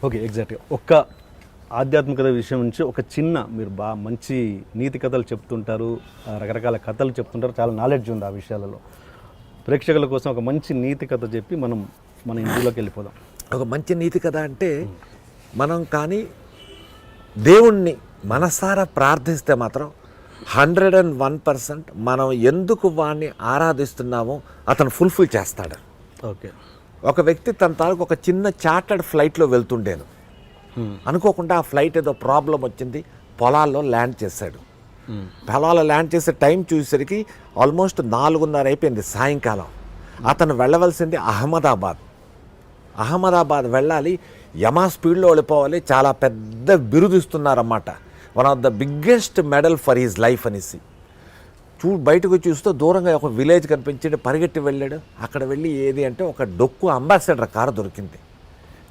Okay, ఎగ్జాక్ట్గా ఒక్క ఆధ్యాత్మికత విషయం నుంచి ఒక చిన్న మీరు బాగా మంచి నీతి కథలు చెప్తుంటారు, రకరకాల కథలు చెప్తుంటారు, చాలా నాలెడ్జ్ ఉంది ఆ విషయాలలో. ప్రేక్షకుల కోసం ఒక మంచి నీతి కథ చెప్పి మనం మన ఇంటిలోకి వెళ్ళిపోదాం. ఒక మంచి నీతి కథ అంటే మనం కానీ దేవుణ్ణి మనసారా ప్రార్థిస్తే మాత్రం 101% మనం ఎందుకు వాడిని ఆరాధిస్తున్నామో అతను ఫుల్ఫిల్ చేస్తాడు. ఓకే. ఒక వ్యక్తి తన తాలూకు ఒక చిన్న చార్టర్డ్ ఫ్లైట్లో వెళ్తుండేను. అనుకోకుండా ఆ ఫ్లైట్ ఏదో ప్రాబ్లం వచ్చింది, పొలాల్లో ల్యాండ్ చేశాడు. పొలాల్లో ల్యాండ్ చేసే టైం చూసేసరికి ఆల్మోస్ట్ 4:30 అయిపోయింది సాయంకాలం. అతను వెళ్ళవలసింది అహ్మదాబాద్ వెళ్ళాలి, యమా స్పీడ్లో వెళ్ళిపోవాలి, చాలా పెద్ద బిరుదు ఇస్తున్నారన్నమాట, one of the biggest medal for his life అనేసి. బయటకు చూస్తూ దూరంగా ఒక విలేజ్ కనిపించి పరిగెట్టి వెళ్ళాడు. అక్కడ వెళ్ళి ఏది అంటే ఒక డొక్కు అంబాసిడర్ కారు దొరికింది.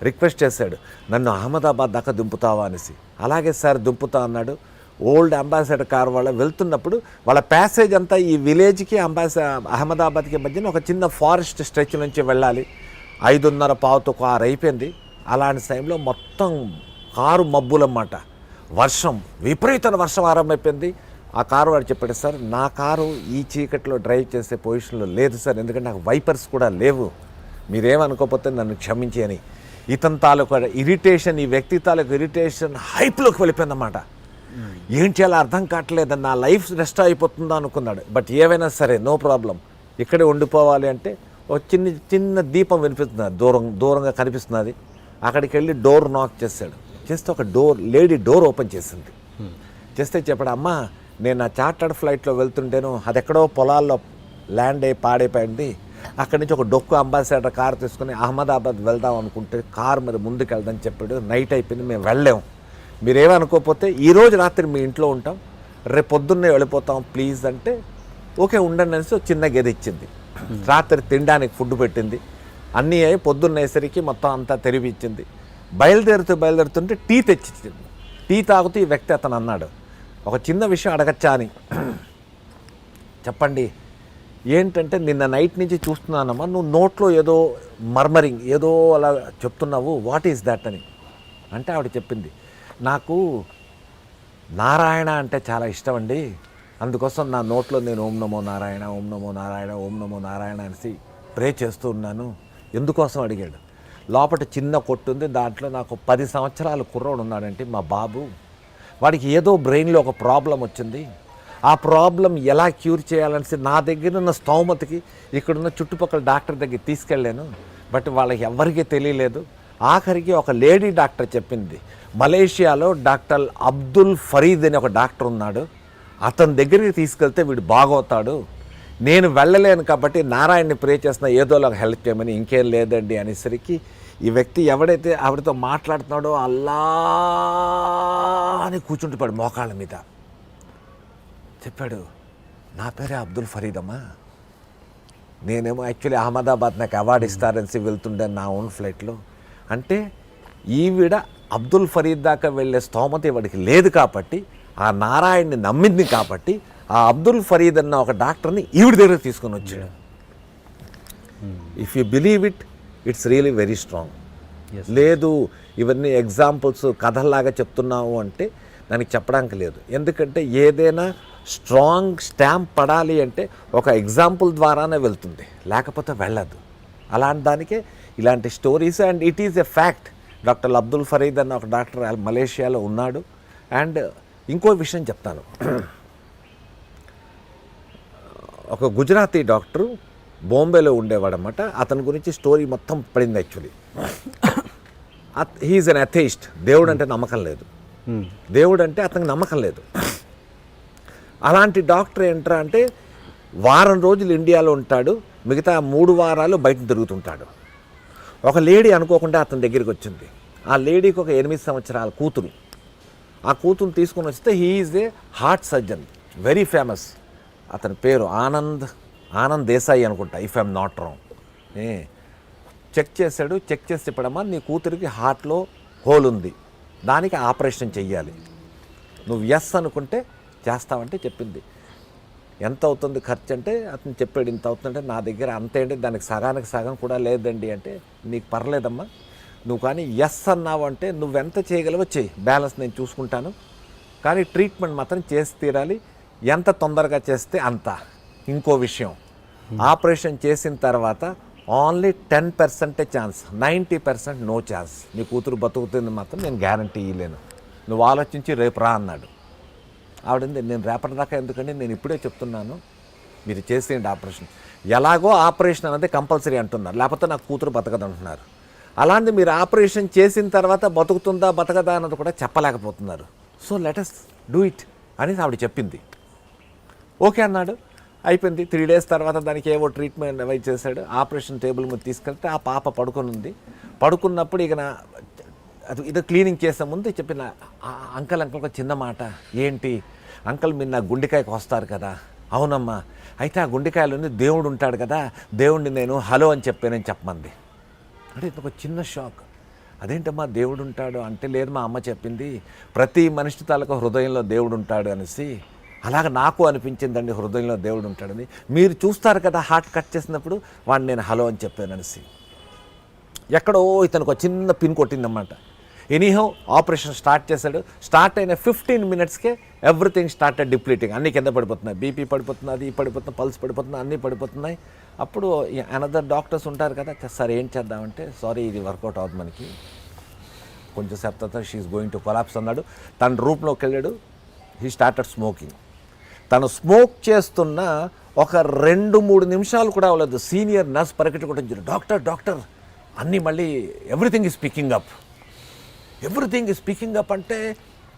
రిక్వెస్ట్ చేశాడు, నన్ను అహ్మదాబాద్ దాకా దింపుతావా అనేసి. అలాగే సార్ దింపుతా అన్నాడు. ఓల్డ్ అంబాసిడర్ కార్ వాళ్ళ వెళ్తున్నప్పుడు వాళ్ళ ప్యాసేజ్ అంతా ఈ విలేజ్కి అహ్మదాబాద్కి మధ్యన ఒక చిన్న ఫారెస్ట్ స్ట్రెచ్ నుంచి వెళ్ళాలి. 5:30 కారు అయిపోయింది. అలాంటి టైంలో మొత్తం కారు మబ్బులన్నమాట, వర్షం, విపరీతమైన వర్షం ఆరంభమైపోయింది. ఆ కారు వాడు చెప్పాడు, సార్ నా కారు ఈ చీకట్లో డ్రైవ్ చేసే పొజిషన్లో లేదు సార్, ఎందుకంటే నాకు వైపర్స్ కూడా లేవు, మీరేమనుకోకపోతే నన్ను క్షమించి అని. ఇతని తాలూకు ఇరిటేషన్, ఈ వ్యక్తి తాలూకు ఇరిటేషన్ హైప్లోకి వెళ్ళిపోయిందన్నమాట. ఏం చేయాలో అర్థం కావట్లేదని, నా లైఫ్ రెస్ట్ అయిపోతుందో అనుకున్నాడు. బట్ ఏవైనా సరే నో ప్రాబ్లం, ఇక్కడే ఉండిపోవాలి అంటే ఒక చిన్న దీపం వినిపిస్తుంది, దూరంగా కనిపిస్తున్నది. అక్కడికి వెళ్ళి డోర్ నాక్ చేశాడు. చేస్తే ఒక లేడీ డోర్ ఓపెన్ చేసింది. చేస్తే చెప్పాడు, అమ్మా నేను నా చార్టర్డ్ ఫ్లైట్లో వెళ్తుంటేను అది ఎక్కడో పొలాల్లో ల్యాండ్ అయ్యి పాడైపోయింది, అక్కడి నుంచి ఒక డొక్కు అంబాసిడర్ కారు తీసుకుని అహ్మదాబాద్ వెళ్దాం అనుకుంటే కారు మరి ముందుకు వెళ్దాం చెప్పాడు. నైట్ అయిపోయింది, మేము వెళ్ళాము, మీరేమనుకోకపోతే ఈరోజు రాత్రి మీ ఇంట్లో ఉంటాం, రేపు పొద్దున్నే వెళ్ళిపోతాం ప్లీజ్ అంటే ఓకే ఉండండి అనేసి చిన్న గది ఇచ్చింది. రాత్రి తినడానికి ఫుడ్ పెట్టింది, అన్నీ అయి పొద్దున్నేసరికి మొత్తం అంతా తెరివి ఇచ్చింది. బయలుదేరుతుంటే టీ తెచ్చిచ్చింది. టీ తాగుతూ ఈ వ్యక్తి అతను అన్నాడు, ఒక చిన్న విషయం అడగచ్చా అని. చెప్పండి. ఏంటంటే నిన్న నైట్ నుంచి చూస్తున్నానమ్మా, నువ్వు నోట్లో ఏదో మర్మరింగ్ ఏదో అలా చెప్తున్నావు, వాట్ ఈజ్ దట్ అని. అంటే ఆవిడ చెప్పింది, నాకు నారాయణ అంటే చాలా ఇష్టం అండి, అందుకోసం నా నోట్లో నేను ఓం నమో నారాయణ ఓం నమో నారాయణ ఓం నమో నారాయణ అనేసి ప్రే చేస్తూ ఉన్నాను. ఎందుకోసం అడిగాడు. లోపల చిన్న కొట్టుంది, దాంట్లో నాకు 10 సంవత్సరాల కుర్రోడు ఉన్నాడంటే మా బాబు, వాడికి ఏదో బ్రెయిన్లో ఒక ప్రాబ్లం వచ్చింది, ఆ ప్రాబ్లం ఎలా క్యూర్ చేయాలనేసి నా దగ్గర ఉన్న స్తోమతకి ఇక్కడున్న చుట్టుపక్కల డాక్టర్ దగ్గరికి తీసుకెళ్ళాను, బట్ వాళ్ళకి ఎవరికీ తెలియలేదు. ఆఖరికి ఒక లేడీ డాక్టర్ చెప్పింది, మలేషియాలో డాక్టర్ అబ్దుల్ ఫరీద్ అని ఒక డాక్టర్ ఉన్నాడు, అతని దగ్గరికి తీసుకెళ్తే వీడు బాగవుతాడు, నేను వెళ్ళలేను కాబట్టి నారాయణని ప్రే చేస్తున్నా ఏదోలా హెల్ప్ చేయమని. ఇంకేం లేదండి అనేసరికి ఈ వ్యక్తి ఎవడైతే ఆవిడతో మాట్లాడుతున్నాడో అల్లా అని కూర్చుంటున్నాడు మోకాళ్ళ మీద. చెప్పాడు, నా పేరే అబ్దుల్ ఫరీద్ అమ్మా, నేనేమో యాక్చువల్లీ అహ్మదాబాద్ నాకు అవార్డు ఇస్తారని వెళ్తుండే నా ఓన్ ఫ్లైట్లో. అంటే ఈవిడ అబ్దుల్ ఫరీద్ దాకా వెళ్ళే స్తోమత ఇవాడికి లేదు కాబట్టి, ఆ నారాయణని నమ్మింది కాబట్టి ఆ అబ్దుల్ ఫరీద్ అన్న ఒక డాక్టర్ని ఈవిడ దగ్గర తీసుకొని వచ్చాడు. If you believe it, it's really very strong. లేదు ఇవన్నీ ఎగ్జాంపుల్స్ కథల్లాగా చెప్తున్నావు అంటే దానికి చెప్పడానికి లేదు. ఎందుకంటే ఏదైనా స్ట్రాంగ్ స్టాంప్ పడాలి అంటే ఒక ఎగ్జాంపుల్ ద్వారానే వెళ్తుంది, లేకపోతే వెళ్ళదు. అలాంటి దానికే ఇలాంటి stories. And it is a fact. Doctor Abdul Farid అన్న ఒక డాక్టర్ మలేషియాలో ఉన్నాడు. అండ్ ఇంకో విషయం చెప్తాను, ఒక గుజరాతీ డాక్టరు బాంబేలో ఉండేవాడనమాట. అతని గురించి స్టోరీ మొత్తం పడింది. యాక్చువల్లీ హీఈస్ అన్ అథెయిస్ట్. దేవుడు అంటే నమ్మకం లేదు, దేవుడు అంటే అతనికి నమ్మకం లేదు. అలాంటి డాక్టర్ ఏంట్రా అంటే వారం రోజులు ఇండియాలో ఉంటాడు, మిగతా 3 వారాలు బయట తిరుగుతుంటాడు. ఒక లేడీ అనుకోకుండా అతని దగ్గరికి వచ్చింది. ఆ లేడీకి ఒక 8 సంవత్సరాల కూతురు. ఆ కూతురుని తీసుకొని వస్తే he is a heart surgeon, very famous. అతని పేరు ఆనంద్ దేశాయి అనుకుంటా, if I'm not wrong. Check చేశాడు. చెక్ చేసి చెప్పడమ్మా, నీ కూతురికి హార్ట్లో హోల్ ఉంది, దానికి ఆపరేషన్ చెయ్యాలి, నువ్వు ఎస్ అనుకుంటే చేస్తావంటే చెప్పింది. ఎంత అవుతుంది ఖర్చు అంటే అతను చెప్పాడు, ఇంత అవుతుందంటే నా దగ్గర అంతే అండి, దానికి సగానికి సగం కూడా లేదండి అంటే, నీకు పర్లేదమ్మా, నువ్వు కానీ ఎస్ అన్నావు అంటే నువ్వెంత చేయగలవో చెయ్యి, బ్యాలెన్స్ నేను చూసుకుంటాను, కానీ ట్రీట్మెంట్ మాత్రం చేసి తీరాలి, ఎంత తొందరగా చేస్తే అంత. ఇంకో విషయం, ఆపరేషన్ చేసిన తర్వాత ఓన్లీ 10% ఛాన్స్, 90% నో ఛాన్స్. నీ కూతురు బతుకుతుంది మాత్రం నేను గ్యారంటీ ఇవ్వలేను, నువ్వు ఆలోచించి రేపు రా అన్నాడు. ఆవిడంది నేను రేపటి దాకా ఎందుకంటే నేను ఇప్పుడే చెప్తున్నాను, మీరు చేసేయండి ఆపరేషన్. ఎలాగో ఆపరేషన్ అనేది కంపల్సరీ అంటున్నారు, లేకపోతే నాకు కూతురు బతకదు అంటున్నారు. అలాంటి మీరు ఆపరేషన్ చేసిన తర్వాత బతుకుతుందా బతకదా అన్నది కూడా చెప్పలేకపోతున్నారు. సో లెటస్ డూ ఇట్ అని ఆవిడ చెప్పింది. ఓకే అన్నాడు, అయిపోయింది. 3 days తర్వాత దానికి ఏవో ట్రీట్మెంట్ అవి చేశాడు. ఆపరేషన్ టేబుల్ మీద తీసుకెళ్తే ఆ పాప పడుకొని ఉంది. పడుకున్నప్పుడు ఇక అది ఇది క్లీనింగ్ చేసే ముందు చెప్పిన అంకల్ ఒక చిన్న మాట, ఏంటి అంకల్ మీరు నా గుండెకాయకి వస్తారు కదా. అవునమ్మా, అయితే ఆ గుండెకాయలోని దేవుడు ఉంటాడు కదా, దేవుడిని నేను హలో అని చెప్పానని చెప్పమంది. అంటే ఇది ఒక చిన్న షాక్. అదేంటమ్మా దేవుడు ఉంటాడు అంటే, లేదు మా అమ్మ చెప్పింది ప్రతి మనిషి తాలూకా హృదయంలో దేవుడు ఉంటాడు అనేసి. అలాగ నాకు అనిపించిందండి హృదయంలో దేవుడు ఉంటాడని. మీరు చూస్తారు కదా హార్ట్ కట్ చేసినప్పుడు వాడిని నేను హలో అని చెప్పాను అనేసి. ఎక్కడో ఇతనికి ఒక చిన్న పిన్ కొట్టిందన్నమాట. ఎనీహౌ ఆపరేషన్ స్టార్ట్ చేశాడు. స్టార్ట్ అయిన 15 minutesకే ఎవ్రీథింగ్ స్టార్టెడ్ డిప్లీటింగ్. అన్నీ కింద పడిపోతున్నాయి, బీపీ పడిపోతుంది, అది పడిపోతుంది, పల్స్ పడిపోతుంది, అన్నీ పడిపోతున్నాయి. అప్పుడు అనదర్ డాక్టర్స్ ఉంటారు కదా, సార్ ఏం చేద్దామంటే, సారీ ఇది వర్కౌట్ అవుతుంది మనకి, కొంచెం సేపు తర్వాత షీఈస్ గోయింగ్ టు కొలాప్స్ అన్నాడు. తన రూమ్లోకి వెళ్ళాడు. He started smoking. తను స్మోక్ చేస్తున్న ఒక 2-3 నిమిషాలు కూడా అవ్వలేదు, సీనియర్ నర్స్ పరిగెట్టుకుంటుంది, డాక్టర్ అన్నీ మళ్ళీ everything is picking up. Everything is picking up అంటే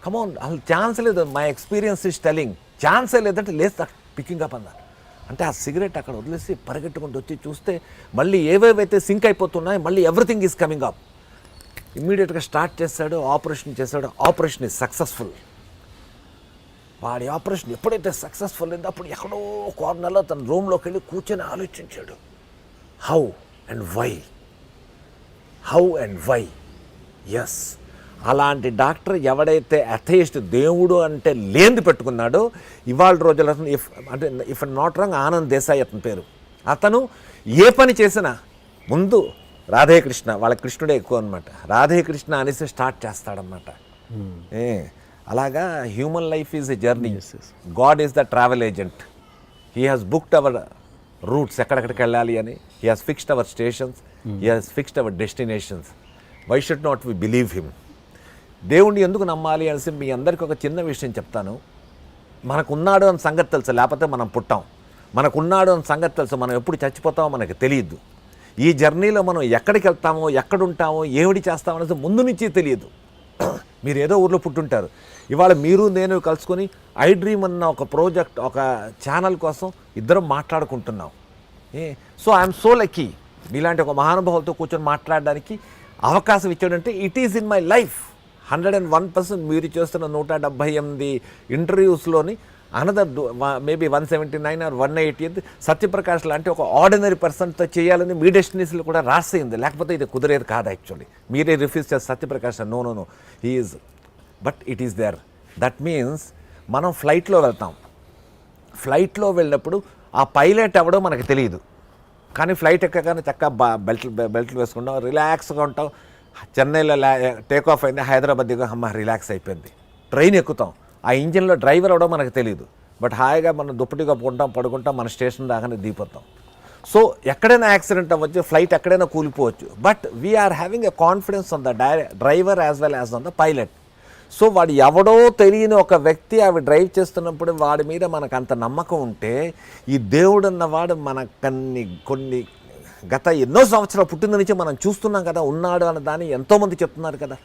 కమౌన్, అసలు ఛాన్స్ లేదు. మై ఎక్స్పీరియన్స్ ఈజ్ టెలింగ్, ఛాన్సే లేదంటే లేదు పికింగ్ అప్ అన్నారు. అంటే ఆ సిగరెట్ అక్కడ వదిలేసి పరిగెట్టుకుంటూ వచ్చి చూస్తే మళ్ళీ ఏవేవైతే సింక్ అయిపోతున్నాయి మళ్ళీ ఎవ్రీథింగ్ ఈజ్ కమింగ్ అప్. ఇమ్మీడియట్గా స్టార్ట్ చేశాడు, ఆపరేషన్ చేశాడు. Operation is successful. వాడి ఆపరేషన్ ఎప్పుడైతే సక్సెస్ఫుల్ అయిందో అప్పుడు ఎక్కడో కార్నర్లో తన రూమ్లోకి వెళ్ళి కూర్చొని ఆలోచించాడు, హౌ అండ్ వై. ఎస్, అలాంటి డాక్టర్ ఎవడైతే అథెయిస్ట్, దేవుడు అంటే లేనిది పెట్టుకున్నాడో, ఇవాళ రోజుల if not wrong Anand Desai అతని పేరు. అతను ఏ పని చేసినా ముందు రాధేకృష్ణ, వాళ్ళ కృష్ణుడే ఎక్కువ అనమాట, రాధేకృష్ణ అనేసి స్టార్ట్ చేస్తాడనమాట. అలాగా human life is a journey, God is the travel agent. He has booked our routes, ఎక్కడెక్కడికి వెళ్ళాలి అని. He has fixed our stations, he has fixed our destinations. Why should not we believe him? దేవుణ్ణి ఎందుకు నమ్మాలి అనేసి మీ అందరికీ ఒక చిన్న విషయం చెప్తాను. మనకున్నాడు అని సంగతి తెలుసు, లేకపోతే మనం పుట్టాం. మనకున్నాడు అని సంగతి తెలుసు, మనం ఎప్పుడు చచ్చిపోతామో మనకు తెలియదు. ఈ జర్నీలో మనం ఎక్కడికి వెళ్తామో, ఎక్కడుంటామో, ఏమిటి చేస్తామో అనేది ముందు నుంచి తెలియదు. మీరు ఏదో ఊర్లో పుట్టుంటారు. ఇవాళ మీరు నేను కలుసుకొని ఐ డ్రీమ్ అన్న ఒక ప్రాజెక్ట్, ఒక ఛానల్ కోసం ఇద్దరం మాట్లాడుకుంటున్నాం. సో ఐఎమ్ సో లక్కీ మీలాంటి ఒక మహానుభావులతో కూర్చొని మాట్లాడడానికి అవకాశం ఇచ్చాడంటే it is in my life. 101% మీరు చేస్తున్న 178 ఇంటర్వ్యూస్లోని అనదర్ మేబీ 179 or 180 సత్యప్రకాష్ లాంటి ఒక ఆర్డినరీ పర్సన్తో చేయాలని మీ డెస్టినేషన్లో కూడా రాసేయింది. లేకపోతే ఇది కుదిరేది కాదు. యాక్చువల్లీ మీరే రిఫ్యూజ్ చేస్తారు Satyaprakash, no he is, but it is there. That means మనం ఫ్లైట్లో వెళ్తాం. ఫ్లైట్లో వెళ్ళినప్పుడు ఆ పైలట్ ఎవడో మనకు తెలియదు, కానీ ఫ్లైట్ ఎక్కగానే చక్కగా బెల్ట్లు వేసుకుంటాం, రిలాక్స్గా ఉంటాం. చెన్నైలో టేక్ ఆఫ్ అయింది, హైదరాబాద్ దిగా అమ్మ రిలాక్స్ అయిపోయింది. ట్రైన్ ఎక్కుతాం, ఆ ఇంజిన్లో డ్రైవర్ అవడం మనకు తెలియదు, బట్ హాయిగా మనం దుప్పటి కప్పుకుంటాం, పడుకుంటాం, మన స్టేషన్ దాకానే దిగిపోతాం. సో ఎక్కడైనా యాక్సిడెంట్ అవ్వచ్చు, ఫ్లైట్ ఎక్కడైనా కూలిపోవచ్చు, but we are having a confidence on the driver as well as on the pilot. So వాడు ఎవడో తెలియని ఒక వ్యక్తి అవి డ్రైవ్ చేస్తున్నప్పుడు వాడి మీద మనకు అంత నమ్మకం ఉంటే, ఈ దేవుడు అన్నవాడు మనకు కొన్ని గత ఎన్నో సంవత్సరాలు పుట్టిన నుంచి మనం చూస్తున్నాం కదా, ఉన్నాడు అన్న దాన్ని ఎంతోమంది చెప్తున్నారు కదా.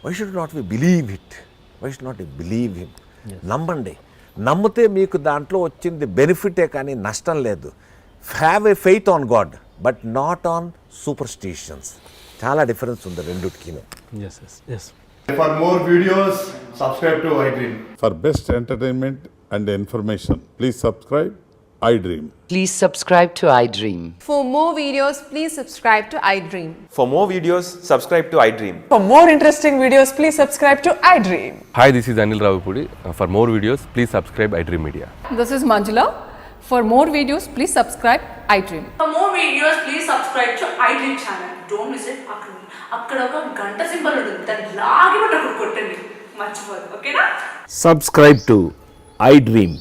Why should not we believe it? Why should not believe him? నమ్మండి. నమ్మితే మీకు దాంట్లో వచ్చింది బెనిఫిటే కానీ నష్టం లేదు. Have a faith on God but not on superstitions. చాలా డిఫరెన్స్ ఉంది రెండుకి. For more videos, subscribe to iDream. For best entertainment and information, please subscribe iDream. Please subscribe to iDream. For more videos, please subscribe to iDream. For more videos, subscribe to iDream. For more interesting videos, please subscribe to iDream. Hi, this is Anil Ravipudi. For more videos, please subscribe iDream Media. This is Manjula. For more videos, please subscribe iDream. For more videos, please subscribe subscribe to iDream channel. Don't miss it. అక్కడ ఒక గంట symbol ఉంటుంది, దాన్ని లాగి కొట్టండి, మర్చిపోదు. ఓకేనా? Subscribe to iDream.